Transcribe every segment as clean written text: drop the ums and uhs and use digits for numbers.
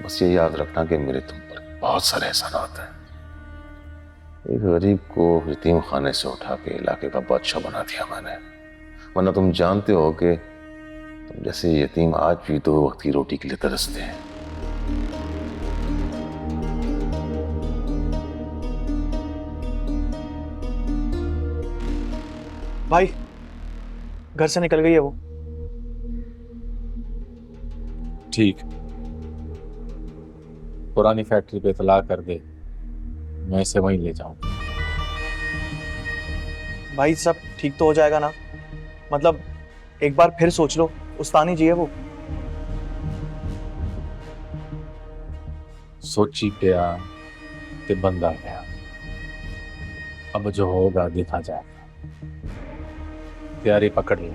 बस ये याद रखना कि मेरे तुम पर बहुत सारे एहसानात हैं। एक गरीब को यतीम खाने से उठा के इलाके का बादशाह बना दिया मैंने, वरना तुम जानते हो कि तुम जैसे यतीम आज भी 2 वक्त की रोटी के लिए तरसते हैं। भाई घर से निकल गई है वो। ठीक, पुरानी फैक्ट्री पे इतला कर दे, मैं इसे वहीं ले जाऊं। भाई सब ठीक तो हो जाएगा ना? मतलब एक बार फिर सोच लो, उस्तानी जी है वो। सोची पिया ते बंदा गया, अब जो होगा देखा जाएगा। तैयारी पकड़ ली,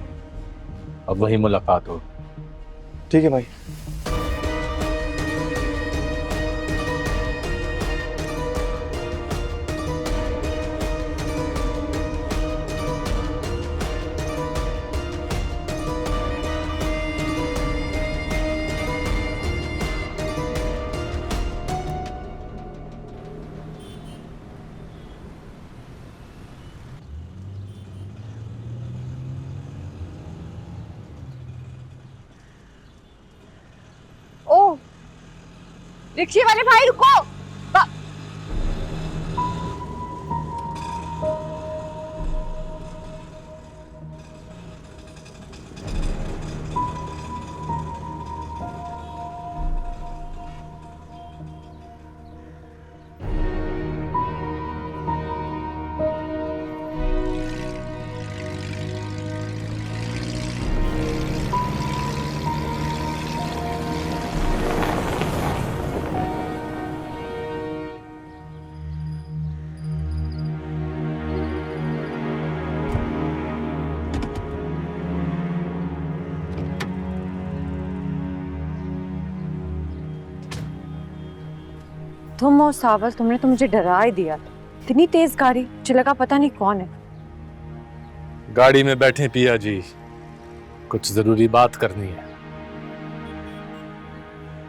अब वही मुलाकात हो। ठीक है भाई। ओ, रिक्शे वाले भाई रुको। तुम और सावल, तुमने तो मुझे डरा ही दिया। इतनी तेज गाड़ी, मुझे लगा पता नहीं कौन है। गाड़ी में बैठे पिया जी, कुछ जरूरी बात करनी है।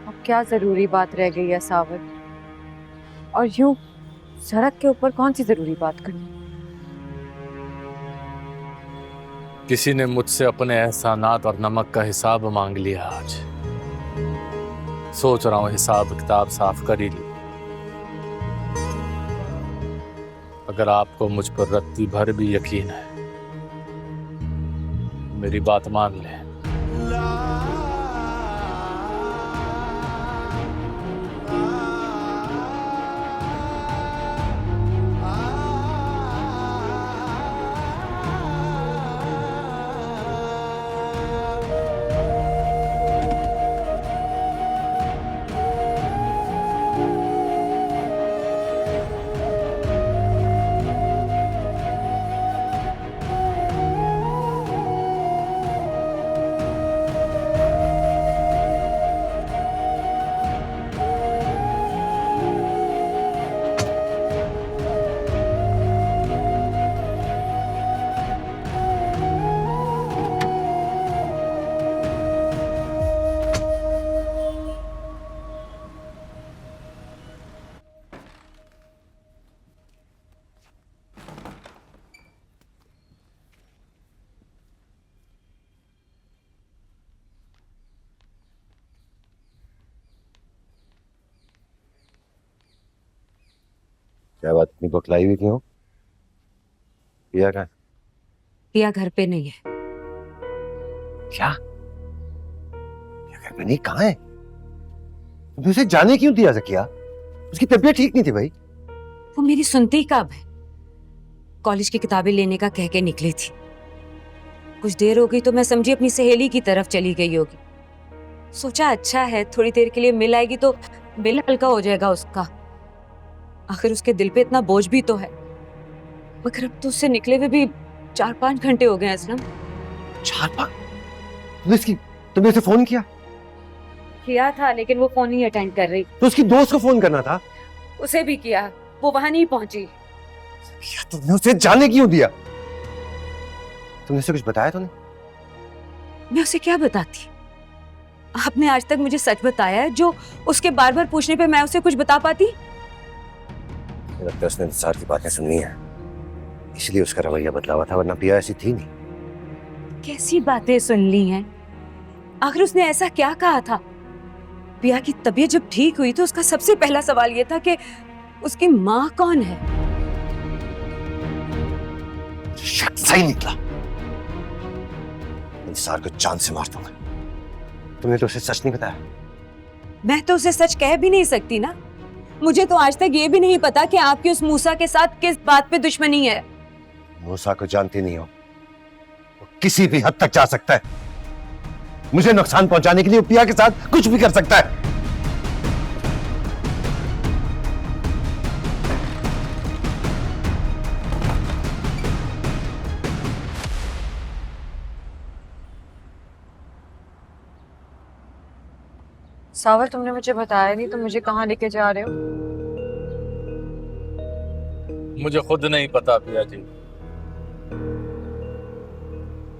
अब क्या जरूरी बात रह गई है सावल? और यूं सड़क के ऊपर कौन सी जरूरी बात करनी? किसी ने मुझसे अपने एहसानात और नमक का हिसाब मांग लिया आज। सोच रहा हूं हिसाब किताब साफ कर ही लूं। अगर आपको मुझ पर रत्ती भर भी यकीन है, मेरी बात मान लें। क्या बात, इतनी बकलाई हुई क्यों? पिया का? पिया घर पे नहीं है। क्या? पिया घर पे नहीं? कहाँ है? तुमने उसे जाने क्यों दिया ज़किया? उसकी तबीयत ठीक नहीं थी भाई। वो मेरी सुनती कब है? कॉलेज की किताबें लेने का कह के निकली थी। कुछ देर हो गई तो मैं समझी अपनी सहेली की तरफ चली गई होगी। सोचा अच्छा है थोड़ी देर के लिए मिल आएगी तो दिल हल्का हो जाएगा उसका। आखिर उसके दिल पे इतना बोझ भी तो है। मगर अब तो उससे निकले हुए भी 4-5 घंटे हो गए हैं असलम। 4-5? तुमने उसे फोन किया? किया था लेकिन वो फोन नहीं अटेंड कर रही। तो उसकी दोस्त को फोन करना था। उसे भी किया, वो वहां नहीं पहुंची। तुमने उसे जाने क्यों दिया? तुमने उसे कुछ बताया? तूने? मैं उसे क्या बताती? आपने आज तक मुझे सच बताया है, जो उसके बार बार पूछने पे मैं उसे कुछ बता पाती? लगता है उसने इंतजार की बातें सुननी है, इसलिए उसका रवैया बदला हुआ था, वरना पिया ऐसी थी नहीं। कैसी बातें सुन ली हैं? आखिर उसने ऐसा क्या कहा था? पिया की तबीयत जब ठीक हुई तो उसका सबसे पहला सवाल यह था कि उसकी माँ कौन है। शक सही निकला, इंतजार को जान से मार दूंगा। तुमने तो उसे सच नहीं बताया। मैं तो उसे सच कह भी नहीं सकती ना। मुझे तो आज तक ये भी नहीं पता कि आपकी उस मूसा के साथ किस बात पे दुश्मनी है। मूसा को जानती नहीं हो, वो किसी भी हद तक जा सकता है। मुझे नुकसान पहुंचाने के लिए पिया के साथ कुछ भी कर सकता है। सावल, तुमने मुझे बताया नहीं, तुम मुझे कहाँ लेके जा रहे हो? मुझे खुद नहीं पता पिया जी।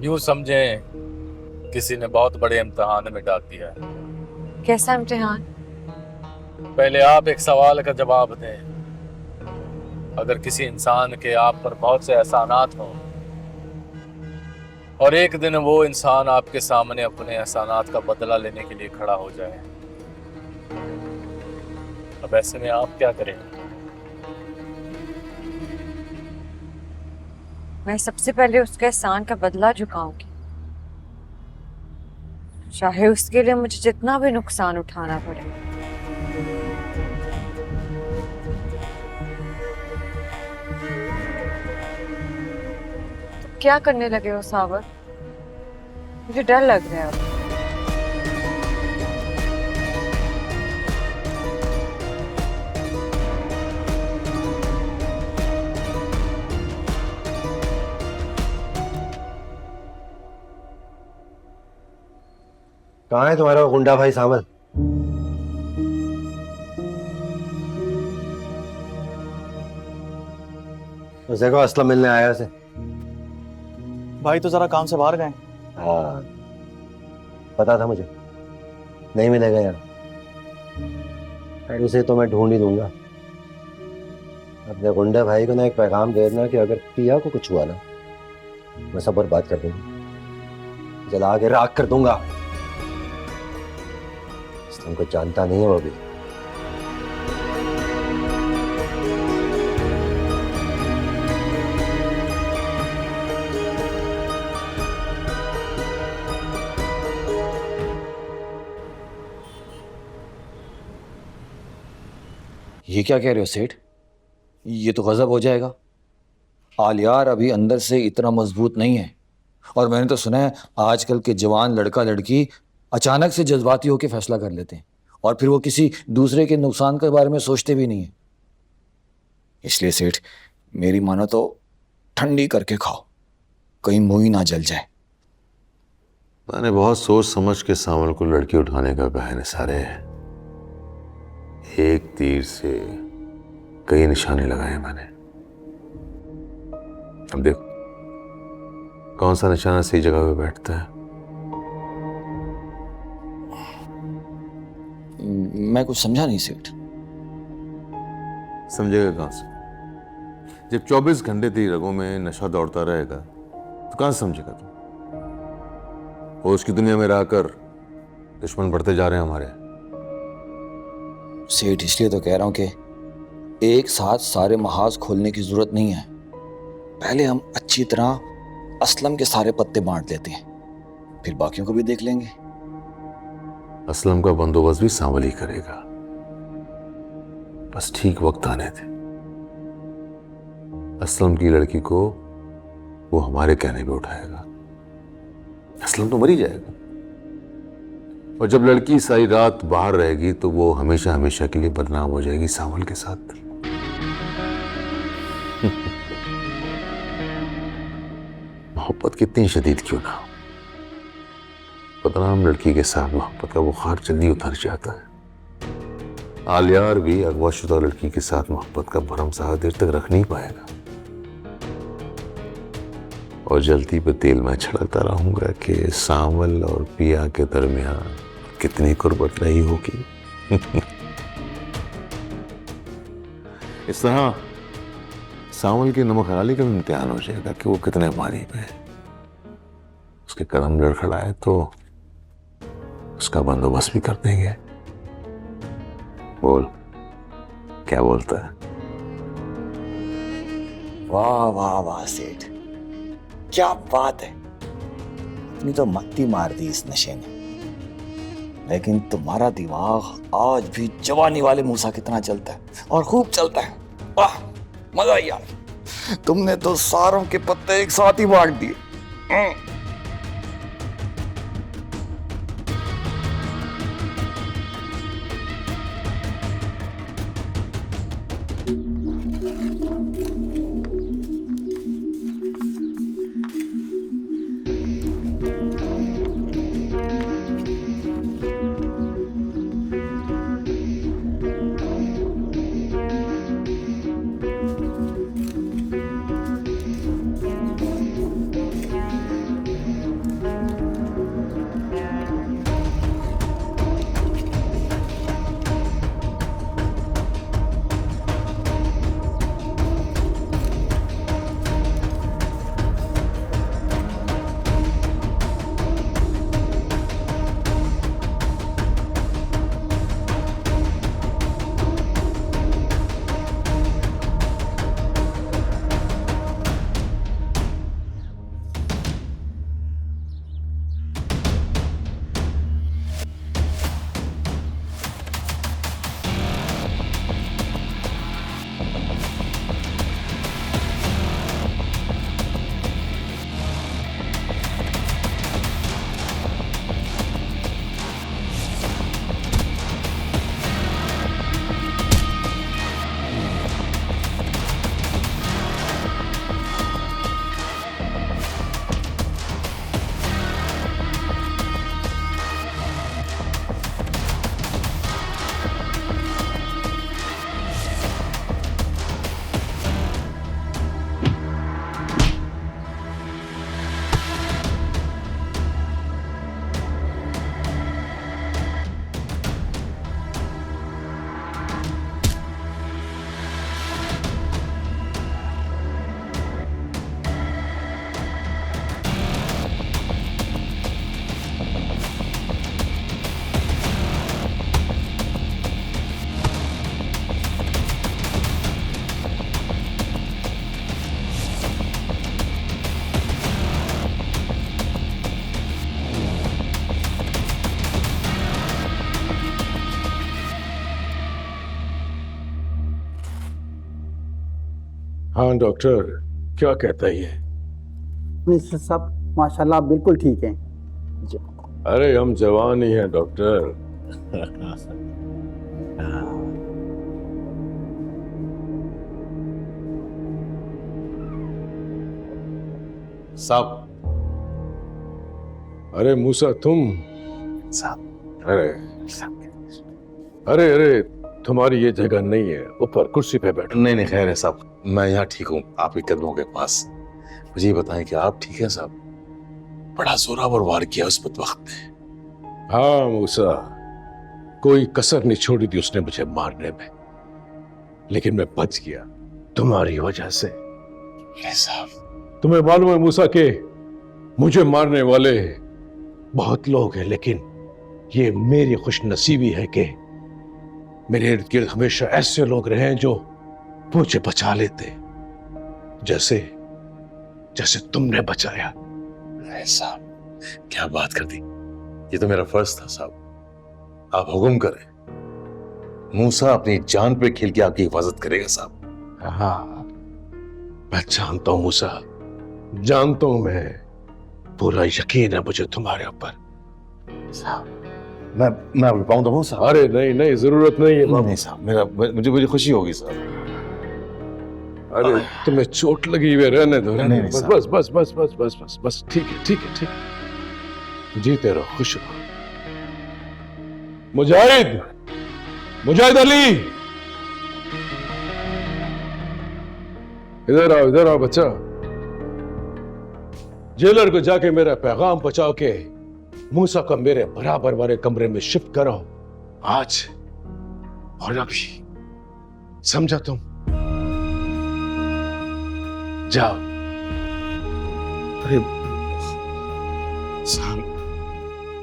यूं समझें किसी ने बहुत बड़े इम्तिहान में डाल दिया है। कैसा इम्तिहान? पहले आप एक सवाल का जवाब दें। अगर किसी इंसान के आप पर बहुत से एहसानात हों और एक दिन वो इंसान आपके सामने अपने एहसानात का बदला लेने के लिए खड़ा हो जाए, अब ऐसे में आप क्या करेंगे? मैं सबसे पहले उसके एहसान का बदला चुकाऊंगी, चाहे उसके लिए मुझे जितना भी नुकसान उठाना पड़े। तो क्या करने लगे हो सावर? मुझे डर लग रहा है। कहाँ है तुम्हारा गुंडा भाई सावल? उसे को असलम मिलने आया उसे। भाई तो जरा काम से बाहर गए। हाँ, पता था मुझे नहीं मिलेगा यार। उसे तो मैं ढूंढ ही दूंगा। अपने गुंडे भाई को ना एक पैगाम दे देना कि अगर पिया को कुछ हुआ ना, मैं सब बर्बाद कर दूंगा, जला के राख कर दूंगा। तुमको जानता नहीं है वो भी। ये क्या कह रहे हो सेठ? ये तो गजब हो जाएगा। आलियार अभी अंदर से इतना मजबूत नहीं है, और मैंने तो सुना है आजकल के जवान लड़का लड़की अचानक से जज्बाती होकर फैसला कर लेते हैं, और फिर वो किसी दूसरे के नुकसान के बारे में सोचते भी नहीं है। इसलिए सेठ, मेरी मानो तो ठंडी करके खाओ, कहीं मुंह ही ना जल जाए। मैंने बहुत सोच समझ के सांवल को लड़की उठाने का कहा है सारे। एक तीर से कई निशाने लगाए मैंने। अब देखो कौन सा निशाना सही जगह पे बैठता है। मैं कुछ समझा नहीं सेठ। समझेगा कहां से? जब 24 घंटे तेरी रगों में नशा दौड़ता रहेगा तो कहां से समझेगा तू? होश की दुनिया में रहकर दुश्मन बढ़ते जा रहे हैं हमारे। सेठ, इसलिए तो कह रहा हूं कि एक साथ सारे महाज खोलने की जरूरत नहीं है। पहले हम अच्छी तरह असलम के सारे पत्ते बांट लेते हैं, फिर बाकियों को भी देख लेंगे। असलम का बंदोबस्त भी सांवल ही करेगा, बस ठीक वक्त आने दे। असलम की लड़की को वो हमारे कहने पे उठाएगा। असलम तो मर ही जाएगा, और जब लड़की सारी रात बाहर रहेगी तो वो हमेशा हमेशा के लिए बदनाम हो जाएगी सांवल के साथ। मोहब्बत कितनी शदीद क्यों ना हो, बदनाम लड़की के साथ मोहब्बत का बुखार जल्दी उतर जाता है। आलियार भी अगवाशुदा लड़की के साथ मोहब्बत का भरम सा देर तक रख नहीं पाएगा, और जल्दी पे तेल मैं छिड़कता रहूंगा कि सांवल और पिया के दरमियान कितनी कुर्बत रही होगी। इस तरह सांवल की नमक हलाली का भी इम्तिहान हो जाएगा कि वो कितने पानी पे है। उसके कदम लड़खड़ाए तो उसका बंदोबस्त भी कर देंगे। बोल, क्या बोलता है? वाह वाह वाह सेठ, क्या बात है। इतनी तो मत्ती मार दी इस नशे ने, लेकिन तुम्हारा दिमाग आज भी जवानी वाले मूसा कितना चलता है, और खूब चलता है। वाह, मजा आई यार। तुमने तो सारों के पत्ते एक साथ ही बांट दिए। हाँ डॉक्टर, क्या कहता है ये? मिस्टर साहब माशाल्लाह आप बिल्कुल ठीक हैं। अरे हम जवान ही हैं डॉक्टर। साहब। अरे मूसा तुम? साहब। अरे अरे अरे, तुम्हारी ये जगह नहीं है, ऊपर कुर्सी पे बैठो। नहीं नहीं, खैर है साहब, मैं यहाँ ठीक हूँ आपके कदमों के पास। मुझे ये बताएं कि आप ठीक है साहब? बड़ा जोरावर वार किया उस बदबख्त ने। हाँ मूसा, कोई कसर नहीं छोड़ी थी उसने मुझे मारने में, लेकिन मैं बच गया तुम्हारी वजह से। अरे साहब, तुम्हें मालूम है मूसा के मुझे मारने वाले बहुत लोग हैं, लेकिन ये मेरी खुशनसीबी है कि मेरे इर्द गिर्द हमेशा ऐसे लोग रहे हैं जो मुझे बचा लेते, जैसे जैसे तुमने बचाया। अरे साहब, क्या बात कर दी। ये तो मेरा फर्ज था साहब। आप हुक्म करें। मूसा अपनी जान पे खेल के आपकी हिफाजत करेगा साहब। हाँ, मैं जानता हूं मूसा, जानता हूं मैं। पूरा यकीन है मुझे तुम्हारे ऊपर। साहब, मैं आपके पाँव दबाऊं साहब? अरे नहीं नहीं, जरूरत नहीं है। नहीं साहब, मुझे खुशी होगी साहब। अरे तुम्हें चोट लगी हुई, रहने दो, रहने नहीं, दो। नहीं, बस बस बस बस बस बस बस ठीक है ठीक है ठीक है। जीते रहो, खुश रहो। मुजाहिद, मुजाहिद अली, इधर आओ बच्चा। जेलर को जाके मेरा पैगाम पहुंचाओ के मूसा को मेरे बराबर वाले कमरे में शिफ्ट करो, आज और अभी। समझा तुम? जाओ। अरे साहब,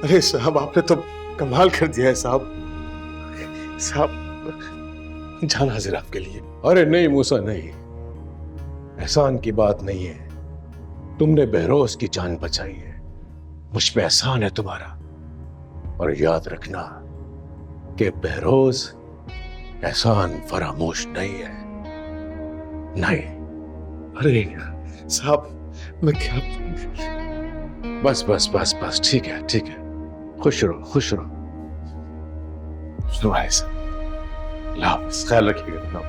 अरे साहब, आपने तो कमाल कर दिया है साहब। साहब, जान हाजिर आपके लिए। अरे नहीं मूसा, नहीं, एहसान की बात नहीं है। तुमने बहरोज की जान बचाई है, मुझ पे एहसान है तुम्हारा। और याद रखना कि बहरोज एहसान फरामोश नहीं है, नहीं। अरे साहब, मैं क्या। बस बस बस बस, ठीक है ठीक है, खुश रहो खुश रहो। सुनो भाई साहब, अल्लाह हाफ़िज़, ख्याल रखिएगा अपना।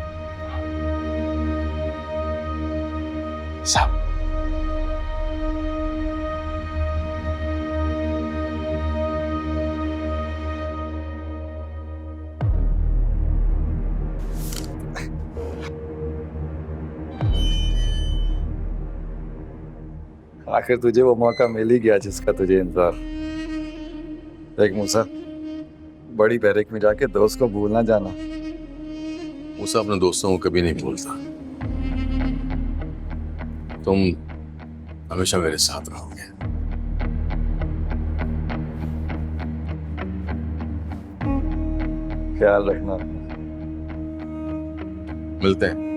साहब, आखिर तुझे वो मौका मिल ही गया जिसका तुझे इंतजार। देख मूसा, बड़ी बैरक में जाके दोस्त को भूल ना जाना। मूसा अपने दोस्तों को कभी नहीं भूलता। तुम हमेशा मेरे साथ रहोगे। ख्याल रखना। मिलते हैं।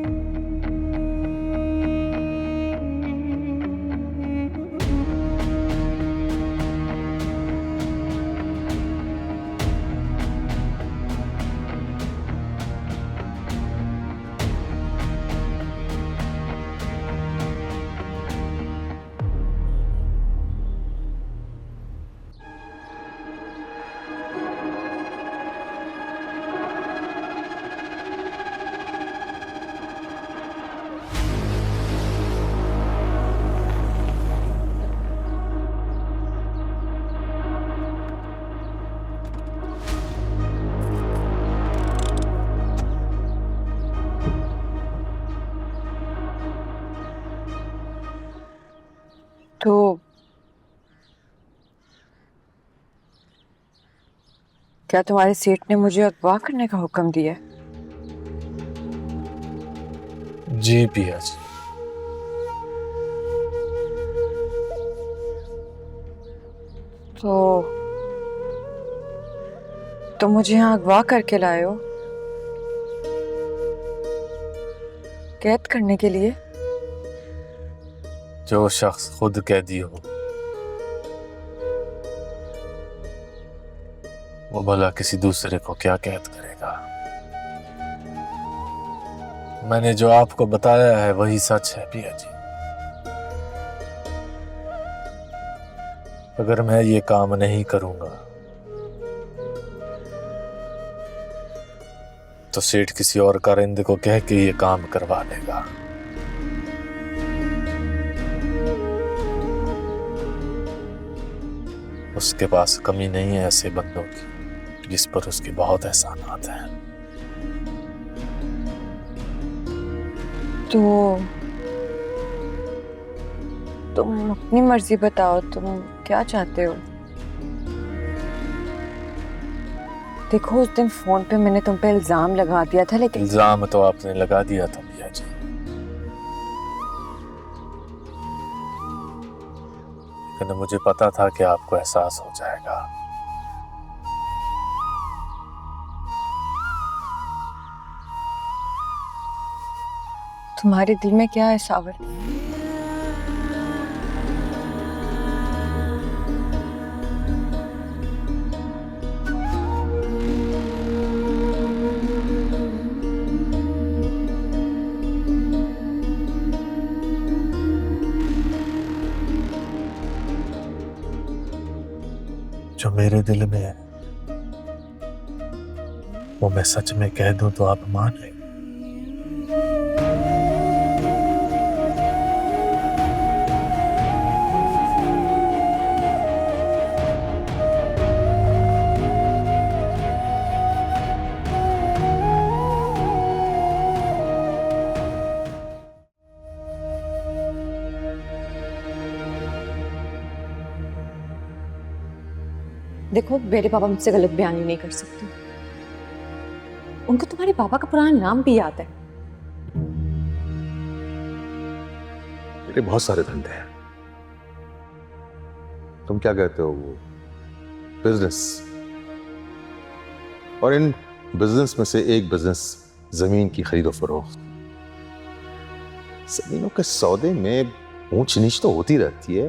तो क्या तुम्हारे सेठ ने मुझे अगवा करने का हुक्म दिया? जी पिया जी। तो तुम मुझे यहाँ अगवा करके लाए हो कैद करने के लिए? जो शख्स खुद कैदी हो वो भला किसी दूसरे को क्या कैद करेगा। मैंने जो आपको बताया है वही सच है पिया जी। अगर मैं ये काम नहीं करूंगा तो सेठ किसी और कारिंदे को कह के ये काम करवा लेगा। उसके पास कमी नहीं है ऐसे बंदों की जिस पर उसके बहुत एहसानात हैं। तो तुम अपनी मर्जी बताओ, तुम क्या चाहते हो? देखो, उस दिन फोन पे मैंने तुम पे इल्जाम लगा दिया था, लेकिन इल्जाम तो आपने लगा दिया था पिया जी, लेकिन मुझे पता था कि आपको एहसास हो जाएगा। तुम्हारे दिल में क्या है सावर? जो मेरे दिल में है वो मैं सच में कह दूं तो आप मान लें। देखो मेरे पापा मुझसे गलत बयानी नहीं कर सकते। उनको तुम्हारे पापा का पुराना नाम भी याद है। मेरे बहुत सारे धंधे हैं। तुम क्या कहते हो, वो बिजनेस, और इन बिजनेस में से एक बिजनेस जमीन की खरीदो फरोख्त। जमीनों के सौदे में ऊंच नीच तो होती रहती है,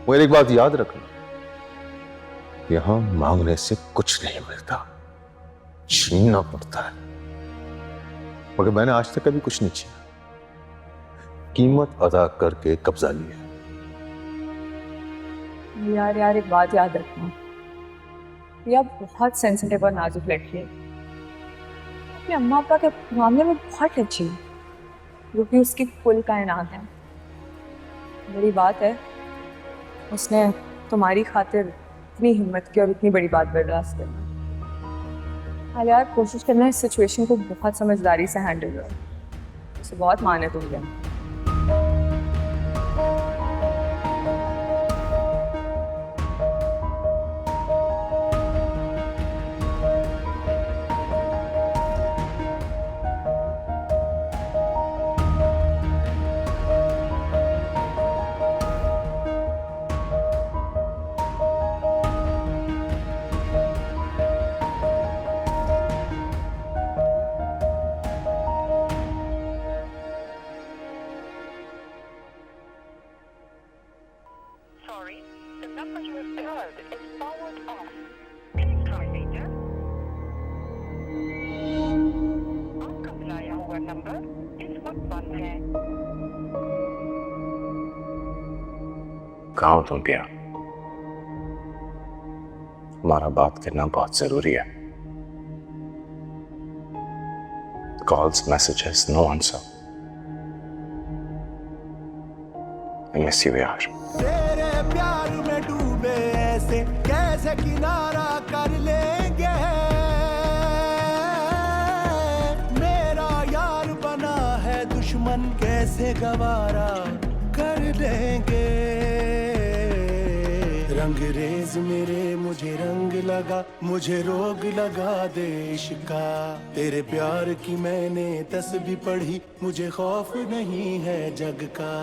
मगर एक बात याद रखना, यहां मांगने से कुछ नहीं मिलता, छीनना पड़ता है। मगर मैंने आज तक कभी कुछ नहीं छीना, कीमत अदा करके कब्जा लिया। यार एक बात याद रखना, यह बहुत सेंसिटिव और नाजुक लड़की है। अपने अम्मा पापा के मामले में बहुत अच्छी है, वो भी उसकी कुल कायनात है। बड़ी बात है उसने तुम्हारी खातिर इतनी हिम्मत की और इतनी बड़ी बात बर्दाश्त करना। यार कोशिश करना इस सिचुएशन को बहुत समझदारी से हैंडल करो। उसे बहुत माने तुमने। कहाँ हो तुम पिया? हमारा बात करना बहुत जरूरी है। Calls, messages, no answer. I miss you यार। तेरे प्यार में डूबे ऐसे कैसे किनारा कर लेंगे, मेरा यार बना है दुश्मन कैसे गवारा कर लेंगे। रंगरेज मेरे मुझे रंग लगा, मुझे रोग लगा दे इश्का। तेरे प्यार की मैंने तस्बीह पढ़ी, मुझे खौफ नहीं है जग का।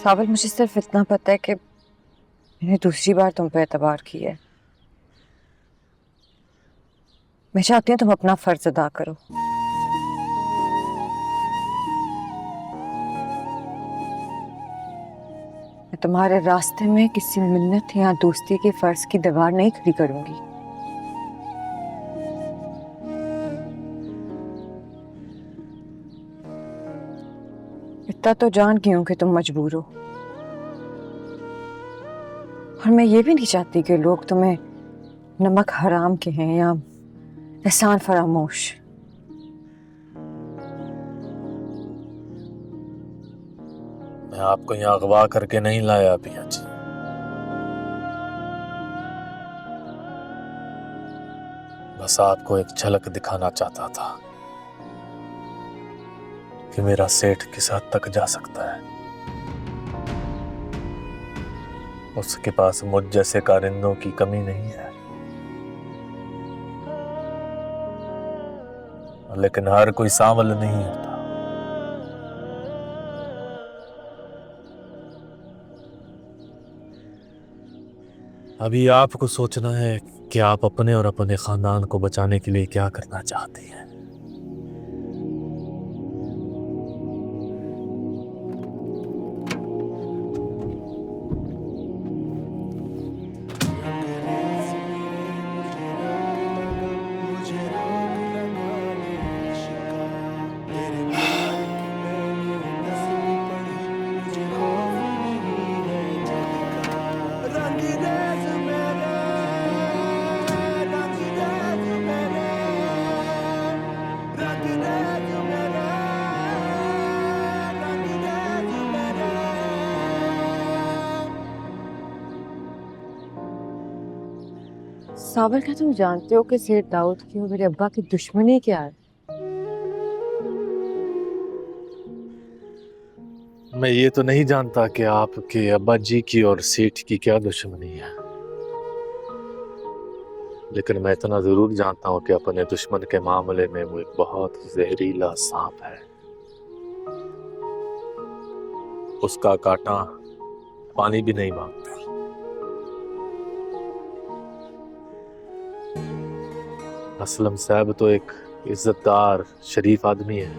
सावल, मुझे सिर्फ इतना पता है कि मैंने दूसरी बार तुम पे एतबार किया है। मैं चाहती हूँ तुम अपना फर्ज अदा करो। मैं तुम्हारे रास्ते में किसी मिन्नत या दोस्ती के फर्ज की दीवार नहीं खड़ी करूंगी। इतना तो जान गई हूं कि तुम मजबूर हो, और मैं ये भी नहीं चाहती कि लोग तुम्हें नमक हराम के हैं या एहसान फरामोश। मैं आपको यहाँ अगवा करके नहीं लाया पिया जी। बस आपको एक झलक दिखाना चाहता था कि मेरा सेठ किस हद तक जा सकता है। उसके पास मुझ जैसे कारिंदों की कमी नहीं है, लेकिन हर कोई सांवल नहीं होता। अभी आपको सोचना है कि आप अपने और अपने खानदान को बचाने के लिए क्या करना चाहते हैं। सावर, क्या तुम जानते हो कि सेठ दाऊद की और मेरे अब्बा की दुश्मनी क्या है? मैं ये तो नहीं जानता कि आपके अब्बा जी की और सेठ की क्या दुश्मनी है, लेकिन मैं इतना जरूर जानता हूँ कि अपने दुश्मन के मामले में वो एक बहुत जहरीला सांप है। उसका कांटा पानी भी नहीं मांगता। असलम साहब तो एक इज्जतदार शरीफ आदमी है।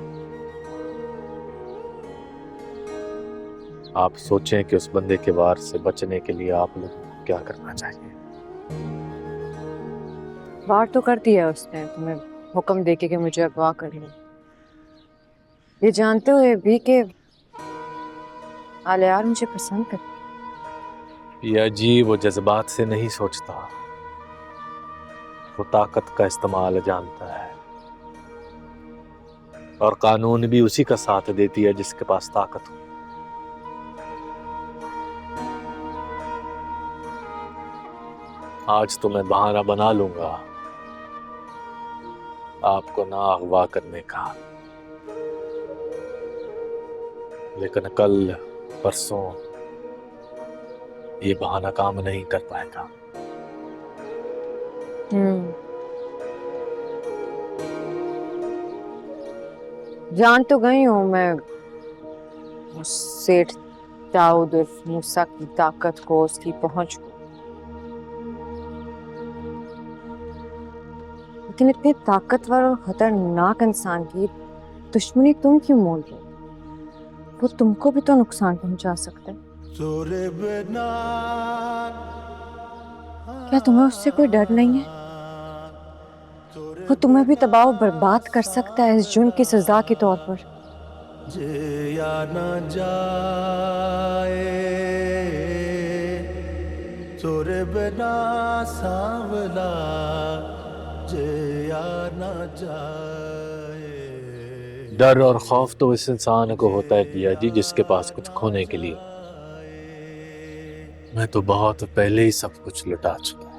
आप सोचें कि उस बंदे के वार से बचने के लिए आप लोग को क्या करना चाहिए। वार तो कर दिया उसने, तुम्हें हुक्म देके कि मुझे अगवा कर लो, ये जानते हुए भी कि आलियार मुझे पसंद करती। पिया जी वो जज्बात से नहीं सोचता, वो ताकत का इस्तेमाल जानता है, और कानून भी उसी का साथ देती है जिसके पास ताकत हो। आज तो मैं बहाना बना लूंगा आपको ना अगवा करने का, लेकिन कल परसों ये बहाना काम नहीं कर पाएगा। जान तो गई हूँ मैं उस सेठ दाऊद उर्फ मूसा की ताकत को, उसकी पहुंच को, लेकिन इतने ताकतवर और खतरनाक इंसान की दुश्मनी तुम क्यों मोल रहे हो? वो तुमको भी तो नुकसान पहुंचा सकता है। क्या तुम्हें उससे कोई डर नहीं है? वो तुम्हें भी तबाह और बर्बाद कर सकता है इस जुर्म की सजा के तौर पर। या ना जाए तोरे बिना सांवला, या ना जाए। डर और खौफ तो इस इंसान को होता है पिया जी जिसके पास कुछ खोने के लिए। मैं तो बहुत पहले ही सब कुछ लुटा चुका।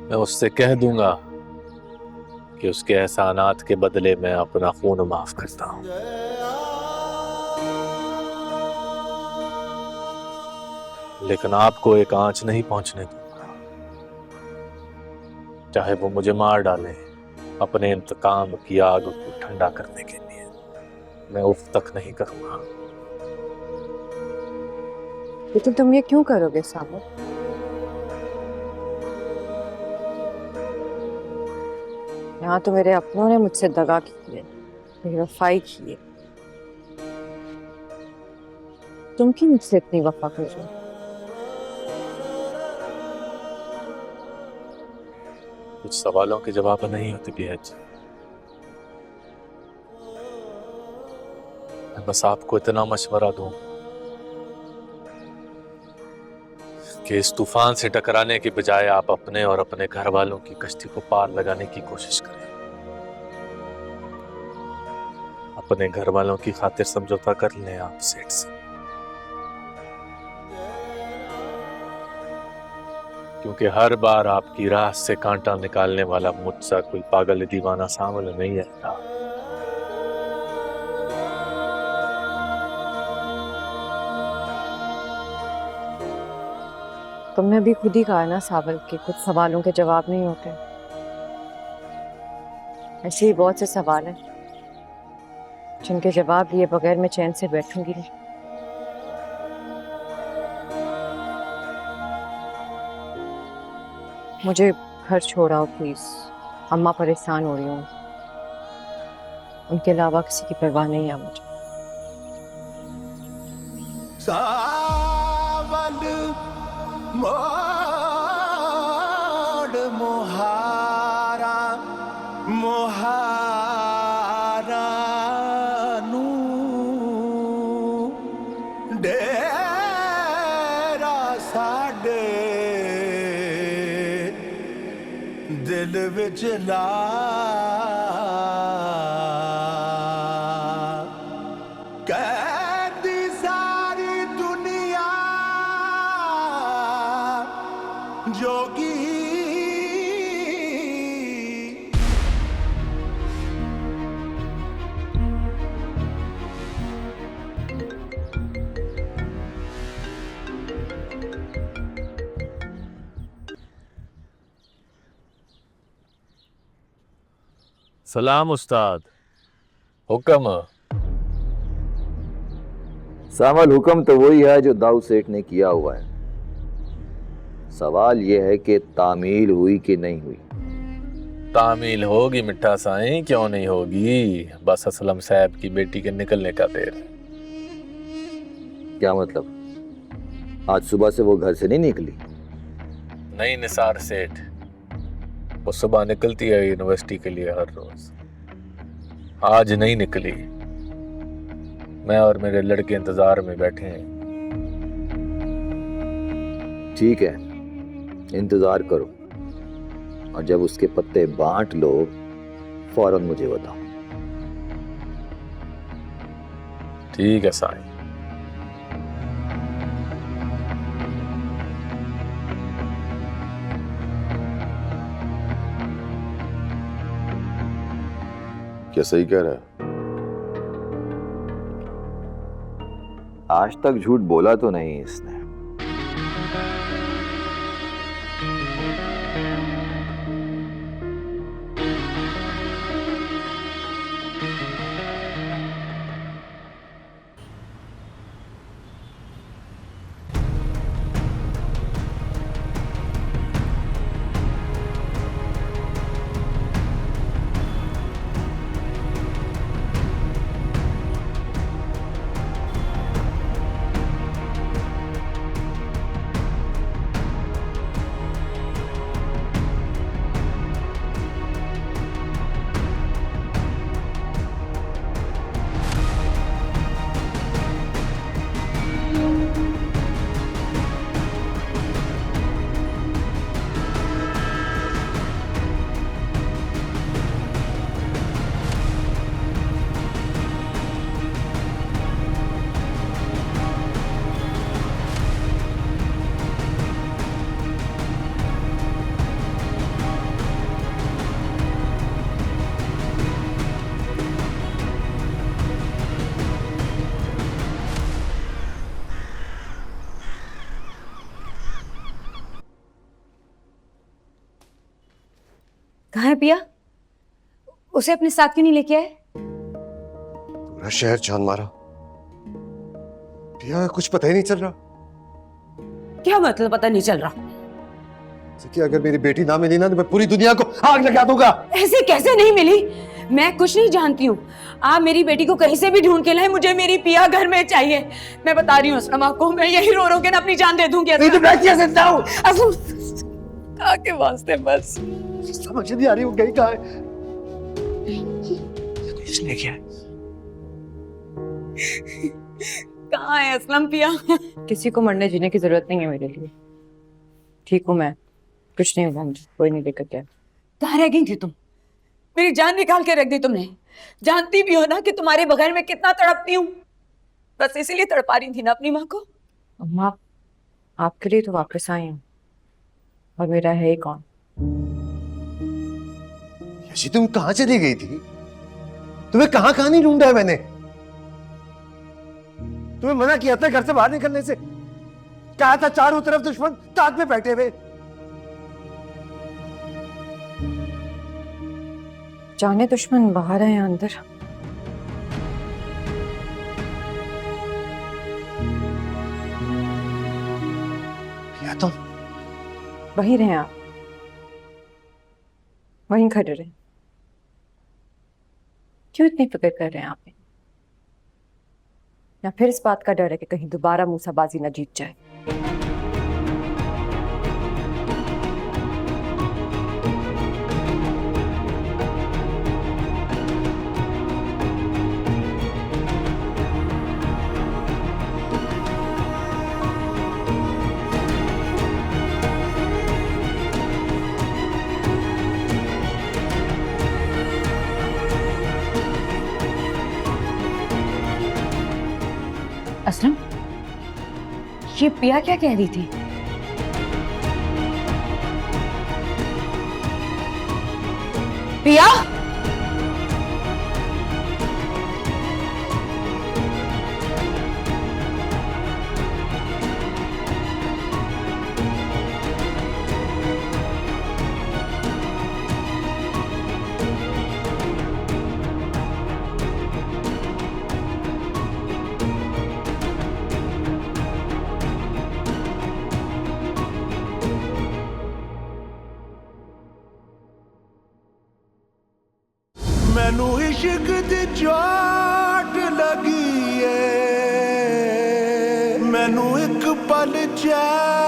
मैं उससे कह दूंगा कि उसके एहसानात के बदले मैं अपना खून माफ करता हूं। लेकिन आपको एक आंच नहीं पहुंचने दूंगा, चाहे वो मुझे मार डाले। अपने इंतकाम की आग को ठंडा करने के लिए मैं उफ तक नहीं करूंगा। लेकिन तुम ये क्यों करोगे साबर? यहाँ तो मेरे अपनों ने मुझसे दगा की है, बेवफाई की है। तुम क्यों मुझसे इतनी वफा कर रहे हो? कुछ सवालों के जवाब नहीं होते पिया जी। मैं बस आपको इतना मशवरा दूं कि इस तूफान से टकराने के बजाय आप अपने और अपने घर वालों की कश्ती को पार लगाने की कोशिश करें। अपने घर वालों की खातिर समझौता कर लें आप सेठ से, क्योंकि हर बार आपकी राह से कांटा निकालने वाला मुझसा कोई पागल दीवाना सामने नहीं आता। तुमने भी खुद ही कहा ना साबर के कुछ सवालों के जवाब नहीं होते। ऐसे ही बहुत से सवाल हैं जिनके जवाब लिए बगैर मैं चैन से बैठूंगी नहीं। मुझे घर छोड़ाओ प्लीज, अम्मा परेशान हो रही हूँ। उनके अलावा किसी की परवाह नहीं है मुझे। सावन मोड़ मोहारा मोहारा नू डेरा साडे दिल विच ला कहदी सारी दुनिया सलाम उस्ताद। हुक्म। सामल, हुक्म तो वही है जो दाऊ सेठ ने किया हुआ है। सवाल यह है कि तामील हुई कि नहीं हुई। तामील होगी मिठा साईं, क्यों नहीं होगी। बस असलम साहब की बेटी के निकलने का देर है। क्या मतलब? आज सुबह से वो घर से नहीं निकली? नहीं निसार सेठ, वो सुबह निकलती है यूनिवर्सिटी के लिए हर रोज। आज नहीं निकली। मैं और मेरे लड़के इंतजार में बैठे हैं। ठीक है, इंतजार करो, और जब उसके पत्ते बांट लो फौरन मुझे बताओ। ठीक है साईं। क्या सही कह रहा है? आज तक झूठ बोला तो नहीं इसने। कहाँ है पिया? उसे अपने साथ क्यों नहीं लेके आए? पूरा शहर छान मारा, पिया कुछ पता ही नहीं चल रहा। क्या मतलब पता नहीं चल रहा? कि अगर मेरी बेटी ना मिली ना तो मैं पूरी दुनिया को आग लगा दूंगा। ऐसे कैसे नहीं मिली? मैं कुछ नहीं जानती हूँ। आप मेरी बेटी को कहीं से भी ढूंढ के लाए, मुझे मेरी पिया घर में चाहिए। मैं बता रही हूँ असलम आपको, मैं यही रो रो के ना अपनी जान दे दूंगी। नहीं तो मैं कैसे जाऊं? असलम आके वास्ते बस समझ नहीं आ रही वो गई कहाँ है। इसने क्या है? कहाँ है असलम पिया? किसी को मरने जीने की जरूरत नहीं है मेरे लिए। ठीक हूँ मैं, कुछ नहीं हुआ मुझे, कोई नहीं दिक्कत है। कहाँ रह गई थी तुम? मेरी जान निकाल के रख दी तुमने। जानती भी हो ना कि तुम्हारे बगैर मैं कितना तड़पती हूँ। बस इसीलिए तड़पा रही थी ना अपनी माँ को। अम्मा, आपके लिए तो वापस आई हूँ, और मेरा है ही कौन। यशी तुम कहाँ चली गई थी? तुम्हें कहाँ कहाँ नहीं ढूंढा है मैंने? तुम्हें मना किया था घर से बाहर निकलने से, कहा था चारों तरफ दुश्मन ताक में बैठे हुए। जाने दुश्मन बाहर है या अंदर। या तुम वहीं रहे आप, वहीं खड़े रहे। क्यों इतनी फिक्र कर रहे हैं आप? या फिर इस बात का डर है कि कहीं दोबारा मूसाबाजी न जीत जाए? असलम, ये पिया क्या कह रही थी? पिया? मैनू इश्क दी चोट लगी है, मैनू एक पल चैन